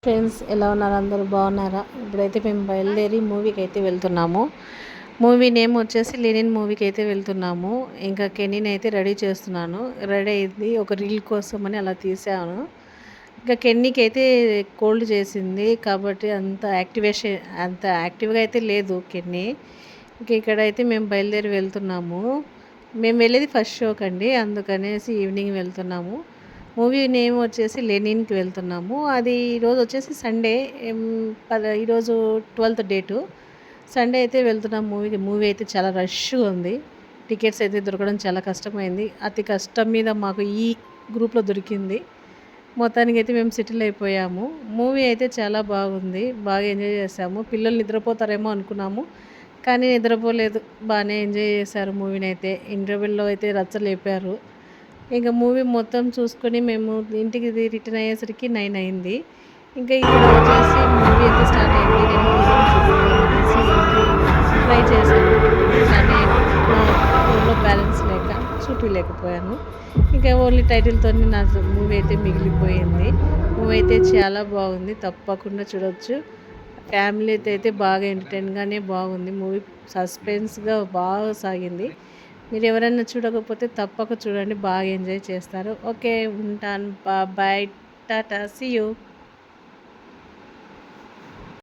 Friends ఎలా ఉన్నారు? అందరూ బాగున్నారా? ఇప్పుడైతే మేము బయలుదేరి మూవీకి అయితే వెళ్తున్నాము. మూవీ నేమ్ వచ్చేసి లెనిన్ మూవీకి అయితే వెళ్తున్నాము. ఇంకా కెన్నీని అయితే రెడీ చేస్తున్నాను. రెడీ అయింది ఒక రీల్ కోసం అని అలా తీసాను. ఇంకా కెన్నీకి అయితే కోల్డ్ చేసింది కాబట్టి అంత యాక్టివ్గా అయితే లేదు కెన్నీ. ఇంక ఇక్కడైతే మేము బయలుదేరి వెళ్తున్నాము. మేము వెళ్ళేది ఫస్ట్ షోకి అండి, అందుకనేసి ఈవినింగ్ వెళ్తున్నాము. మూవీ నేమ్ వచ్చేసి లెనిన్కి వెళ్తున్నాము. అది ఈరోజు వచ్చేసి సండే. ఈరోజు 12th డేటు సండే అయితే వెళ్తున్నాం మూవీకి. మూవీ అయితే చాలా రష్గా ఉంది. టికెట్స్ అయితే దొరకడం చాలా కష్టమైంది. అతి కష్టం మీద మాకు ఈ గ్రూప్లో దొరికింది. మొత్తానికి అయితే మేము సెటిల్ అయిపోయాము. మూవీ అయితే చాలా బాగుంది, బాగా ఎంజాయ్ చేసాము. పిల్లలు నిద్రపోతారేమో అనుకున్నాము కానీ నిద్రపోలేదు, బాగానే ఎంజాయ్ చేశారు మూవీని అయితే. ఇంటర్వెల్లో అయితే రచ్చలేపారు. ఇంకా మూవీ మొత్తం చూసుకొని మేము ఇంటికి రిటర్న్ అయ్యేసరికి 9 అయింది. ఇంకా ఇక్కడ వచ్చేసి మూవీ అయితే స్టార్ట్ అయింది. నేను ట్రై చేశాను కానీ నా ఫోన్లో బ్యాలెన్స్ లేక చూపించలేకపోయాను. ఇంకా ఓన్లీ టైటిల్తో నా మూవీ అయితే మిగిలిపోయింది. మూవీ అయితే చాలా బాగుంది, తప్పకుండా చూడవచ్చు. ఫ్యామిలీతో అయితే బాగా ఎంటర్టైన్గానే బాగుంది. మూవీ సస్పెన్స్గా బాగా సాగింది. మీరు ఎవరైనా చూడకపోతే తప్పక చూడండి, బాగా ఎంజాయ్ చేస్తారు. ఓకే, ఉంటాను. Bye, tata, see you.